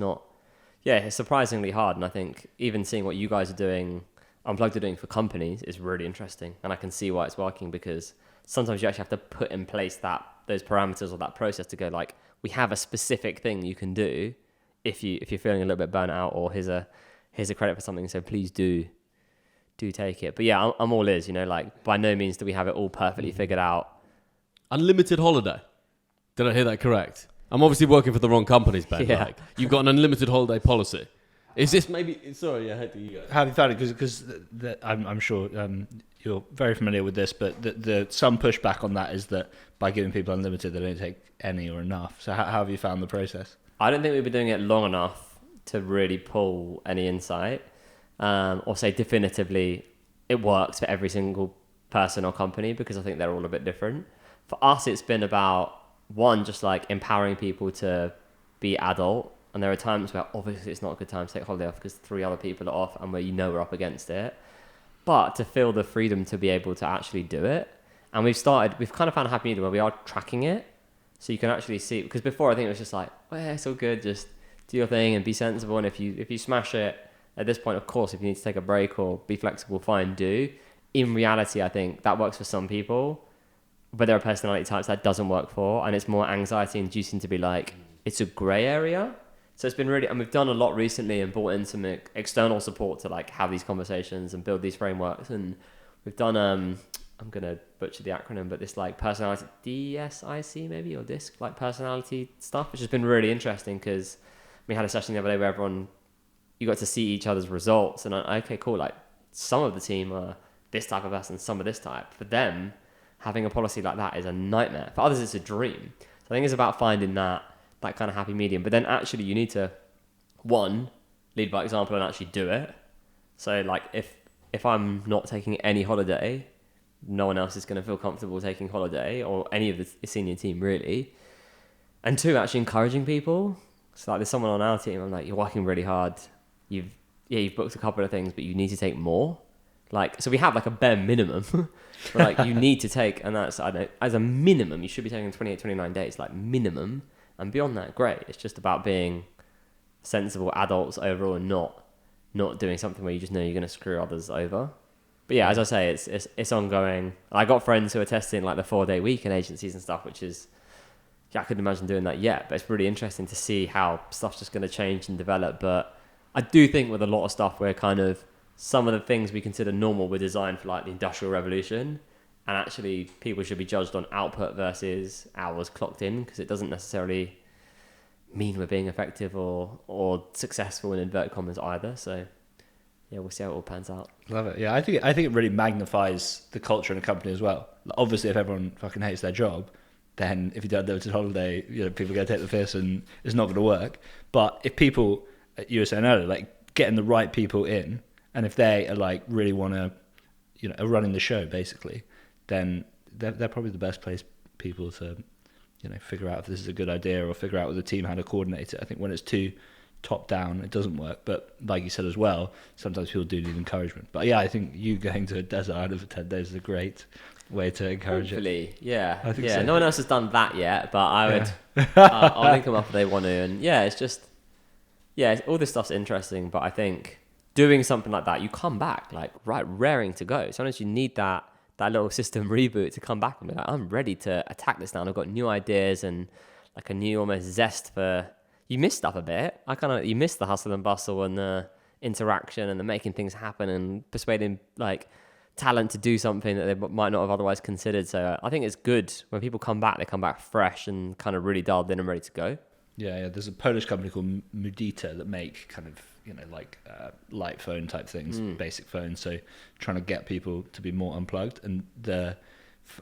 surprisingly hard. And I think even seeing what you guys are doing, Unplugged are doing for companies, is really interesting. And I can see why it's working, because sometimes you actually have to put in place those parameters or that process to go like, we have a specific thing you can do if you're feeling a little bit burnt out, or here's a credit for something, so please do take it. But yeah, I'm all ears, like by no means do we have it all perfectly figured out. Unlimited holiday. Did I hear that correct? I'm obviously working for the wrong companies, Ben. Yeah. Like, you've got an unlimited holiday policy. Is this maybe... Sorry, yeah, Hector, you go. How have you found it? Because I'm sure you're very familiar with this, but some pushback on that is that by giving people unlimited, they don't take any or enough. So how have you found the process? I don't think we've been doing it long enough to really pull any insight or say definitively it works for every single person or company, because I think they're all a bit different. For us, it's been about, one, just like empowering people to be adult. And there are times where obviously it's not a good time to take holiday off because 3 other people are off and where we're up against it. But to feel the freedom to be able to actually do it. And we've kind of found a happy medium where we are tracking it. So you can actually see, because before I think it was just like, well, yeah, it's all good, just do your thing and be sensible. And if you smash it, at this point, of course, if you need to take a break or be flexible, fine, do. In reality, I think that works for some people, but there are personality types that doesn't work for, and it's more anxiety inducing to be like, it's a grey area. So it's been really, and we've done a lot recently and brought in some external support to like have these conversations and build these frameworks. And we've done, I'm going to butcher the acronym, but this like personality, DSIC maybe, or DISC, like personality stuff, which has been really interesting because we had a session the other day where you got to see each other's results and okay, cool. Like some of the team are this type of person, some of this type. For them, having a policy like that is a nightmare. For others, it's a dream. So I think it's about finding that kind of happy medium. But then actually you need to, one, lead by example and actually do it. So like if I'm not taking any holiday, no one else is going to feel comfortable taking holiday, or any of the senior team really. And two, actually encouraging people. So like there's someone on our team, I'm like, you're working really hard. You've booked a couple of things, but you need to take more. Like, so we have like a bare minimum. Like you need to take, and that's, I don't know, as a minimum, you should be taking 28, 29 days, like minimum. And beyond that, great. It's just about being sensible adults overall and not doing something where you just know you're going to screw others over. But yeah, as I say, it's ongoing. I got friends who are testing like the 4-day week in agencies and stuff, which is, I couldn't imagine doing that yet. But it's really interesting to see how stuff's just going to change and develop. But I do think with a lot of stuff, we're kind of, some of the things we consider normal were designed for like the Industrial Revolution. And actually, people should be judged on output versus hours clocked in, because it doesn't necessarily mean we're being effective or successful in inverted commas either. So, yeah, we'll see how it all pans out. Love it. Yeah, I think it really magnifies the culture in a company as well. Obviously, if everyone fucking hates their job, then if you don't have a holiday, people are going to take the piss and it's not going to work. But if people, you were saying earlier, like getting the right people in, and if they are like really want to, are running the show basically, then they're probably the best placed people to, figure out if this is a good idea or figure out with the team how to coordinate it. I think when it's too top down, it doesn't work. But like you said as well, sometimes people do need encouragement. But yeah, I think you going to a desert island for 10 days is a great way to encourage Hopefully, yeah. I think yeah, so. No one else has done that yet, but I would, I'll link them up if they want to. And yeah, it's just, all this stuff's interesting, but I think doing something like that, you come back like raring to go. Sometimes you need that little system reboot to come back and be like, I'm ready to attack this now. And I've got new ideas and like a new almost zest for, you miss stuff a bit. You miss the hustle and bustle and the interaction and the making things happen and persuading like talent to do something that they might not have otherwise considered. So I think it's good when people come back, they come back fresh and kind of really dialed in and ready to go. Yeah. There's a Polish company called Mudita that make kind of, light phone type things, basic phones. So trying to get people to be more unplugged, and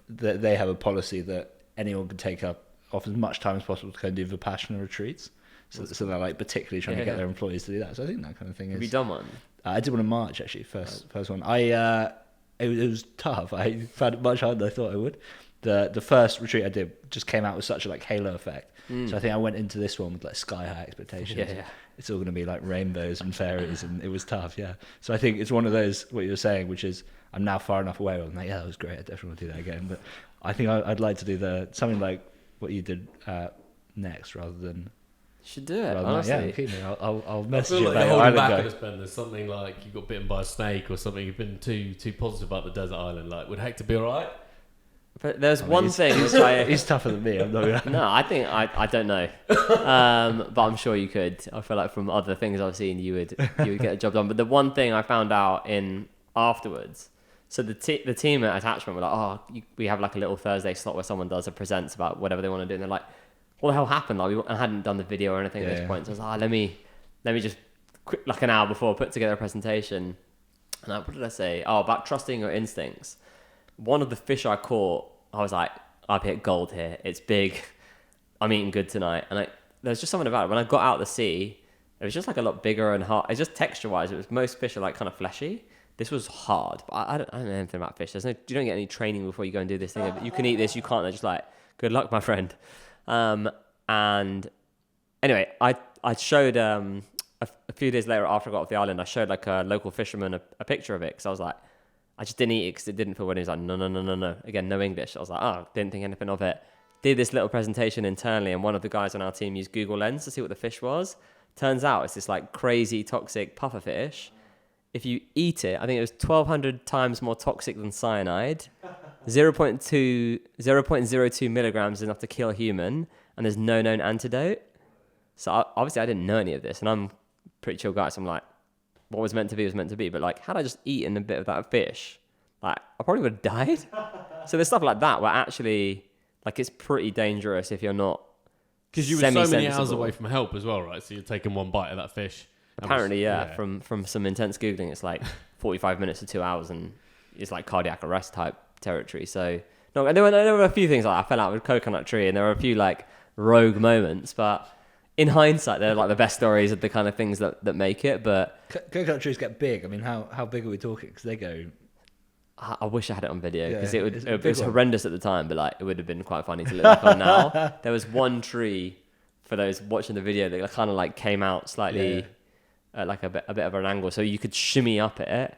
they have a policy that anyone can take up off as much time as possible to go and do Vipassana retreats. So they're like particularly trying to get their employees to do that. So I think that kind of thing is. Have you done one? I did one in March actually, first one. It was tough. I found it much harder than I thought I would. The first retreat I did just came out with such a like halo effect. So I think I went into this one with like sky high expectations. Yeah. It's all going to be like rainbows and fairies, and it was tough. Yeah. So I think it's one of those what you were saying, which is I'm now far enough away. I'm like, yeah, that was great. I definitely want to do that again. But I think I'd like to do something like what you did next, rather than. You should do it. Honestly, I'll message I feel you like about you're holding back guy. on this, Ben. There's something like you got bitten by a snake or something. You've been too positive about the desert island. Like, would Hector be all right? but there's one thing which I He's tougher than me. I'm not gonna. no, I think I don't know, but I'm sure you could. I feel like from other things I've seen, you would get a job done. But the one thing I found out in afterwards, So the team at Attachment were like, we have like a little Thursday slot where someone does a presents about whatever they want to do. And they're like, what the hell happened? Like, I hadn't done the video or anything at this point. So I was like, let me just quick, like an hour before, put together a presentation. And what did I say? Oh, about trusting your instincts. One of the fish I caught, I was like, I've hit gold here. It's big. I'm eating good tonight. And there's just something about it. When I got out of the sea, it was just like a lot bigger and hard. It's just texture-wise, most fish are like kind of fleshy. This was hard, but I don't know anything about fish. You don't get any training before you go and do this thing. You can eat this, you can't. They're just like, good luck, my friend. And anyway, I showed a few days later after I got off the island, I showed like a local fisherman a picture of it because I was like, I just didn't eat it because it didn't feel good. He was like, no. Again, no English. I was like, didn't think anything of it. Did this little presentation internally, and one of the guys on our team used Google Lens to see what the fish was. Turns out it's this like crazy toxic puffer fish. If you eat it, I think it was 1,200 times more toxic than cyanide. 0.02 milligrams is enough to kill a human, and there's no known antidote. So obviously I didn't know any of this, and I'm a pretty chill guy, so I'm like, what was meant to be was meant to be. But like, had I just eaten a bit of that fish, like I probably would have died. So there's stuff like that where actually, like, it's pretty dangerous if you're not. Because you were so many hours away from help as well, right? So you're taking one bite of that fish. Apparently, yeah. From some intense Googling, it's like 45 minutes to 2 hours, and it's like cardiac arrest type territory. So, no, and there were a few things like I fell out with a coconut tree, and there were a few like rogue moments, but in hindsight, they're like the best stories of the kind of things that make it. But coconut trees get big. I mean, how big are we talking? Because they go. I wish I had it on video because Yeah, it was horrendous at the time, but like it would have been quite funny to look back on now. There was one tree for those watching the video that kind of like came out slightly at like a bit of an angle, so you could shimmy up at it.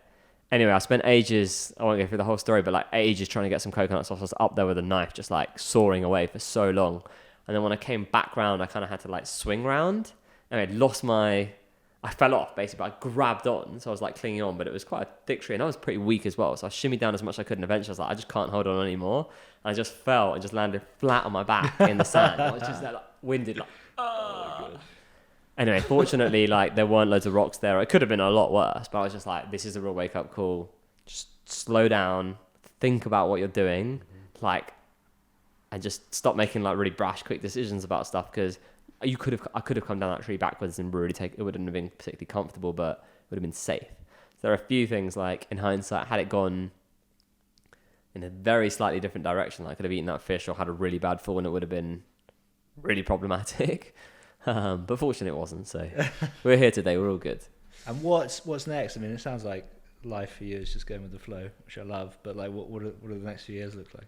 Anyway, I spent ages. I won't go through the whole story, but like ages trying to get some coconut sauce. I was up there with a knife, just like sawing away for so long. And then when I came back round, I kind of had to like swing round. And I fell off basically, but I grabbed on, so I was like clinging on, but it was quite a thick tree, and I was pretty weak as well. So I shimmied down as much as I could, and eventually I was like, I just can't hold on anymore. And I just fell and just landed flat on my back in the sand. I was just there, like winded, like, oh my God. Anyway, fortunately, like there weren't loads of rocks there. It could have been a lot worse, but I was just like, this is a real wake up call. Just slow down, think about what you're doing, like, and just stop making like really brash, quick decisions about stuff, because I could have come down that tree backwards and really it wouldn't have been particularly comfortable, but it would have been safe. So there are a few things like in hindsight, had it gone in a very slightly different direction, like I could have eaten that fish or had a really bad fall, and it would have been really problematic. But fortunately it wasn't. So we're here today. We're all good. And what's next? I mean, it sounds like life for you is just going with the flow, which I love. But like, what do the next few years look like?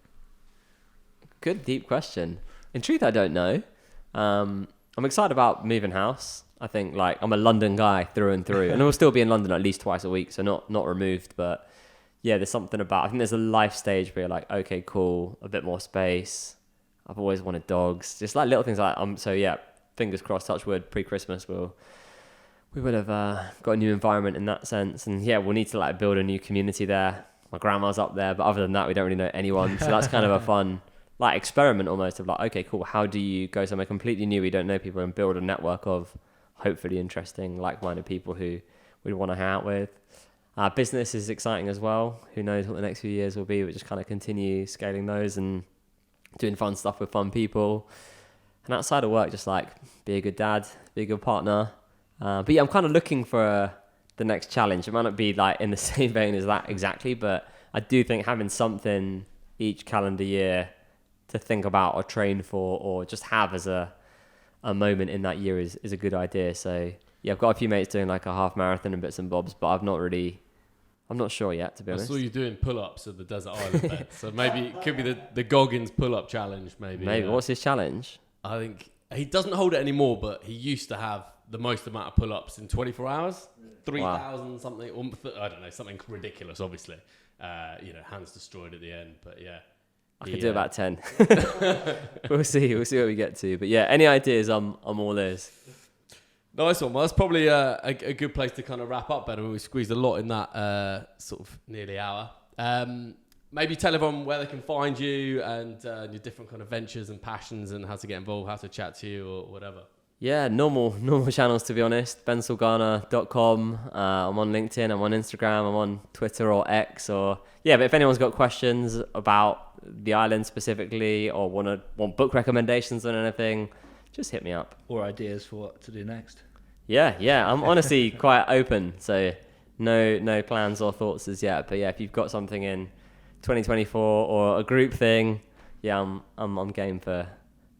Good deep question. In truth, I don't know. I'm excited about moving house. I think like I'm a London guy through and through, and I'll still be in London at least twice a week, so not removed. But yeah, there's something about, I think there's a life stage where you're like, okay, cool, a bit more space. I've always wanted dogs, just like little things like so yeah, fingers crossed, touch wood, pre-Christmas we would have got a new environment in that sense, and yeah, we'll need to like build a new community there. My grandma's up there, but other than that, we don't really know anyone, so that's kind of a fun like experiment almost of like, okay, cool, how do you go somewhere completely new, we don't know people, and build a network of hopefully interesting, like-minded people who we'd want to hang out with. Business is exciting as well. Who knows what the next few years will be, but just kind of continue scaling those and doing fun stuff with fun people. And outside of work, just like be a good dad, be a good partner. But yeah, I'm kind of looking for the next challenge. It might not be like in the same vein as that exactly, but I do think having something each calendar year to think about or train for or just have as a moment in that year is a good idea. So yeah, I've got a few mates doing like a half marathon and bits and bobs, but I'm not sure yet, to be honest. I saw you doing pull-ups at the desert island bed, so maybe it could be the Goggins pull-up challenge. Maybe. What's his challenge? I think he doesn't hold it anymore, but he used to have the most amount of pull-ups in 24 hours, 3,000 something. I don't know, something ridiculous. Obviously, hands destroyed at the end, but yeah. I could do about 10. We'll see what we get to. But yeah, any ideas, I'm all ears. Nice one. Well, that's probably a good place to kind of wrap up, Ben. We squeezed a lot in that sort of nearly hour. Maybe tell everyone where they can find you and your different kind of ventures and passions and how to get involved, how to chat to you or whatever. Yeah, normal channels, to be honest. bensaulgarner.com. I'm on LinkedIn, I'm on Instagram, I'm on Twitter or X. But if anyone's got questions about the island specifically or want book recommendations on anything, just hit me up. Or ideas for what to do next. Yeah, I'm honestly quite open, so no plans or thoughts as yet. But if you've got something in 2024 or a group thing, I'm game for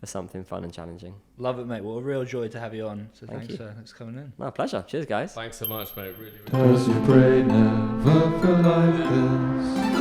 something fun and challenging. Love it, mate. Well, a real joy to have you on. So Thank thanks you. for coming in. My pleasure. Cheers, guys. Thanks so much, mate. Really. Does your brain never feel like this?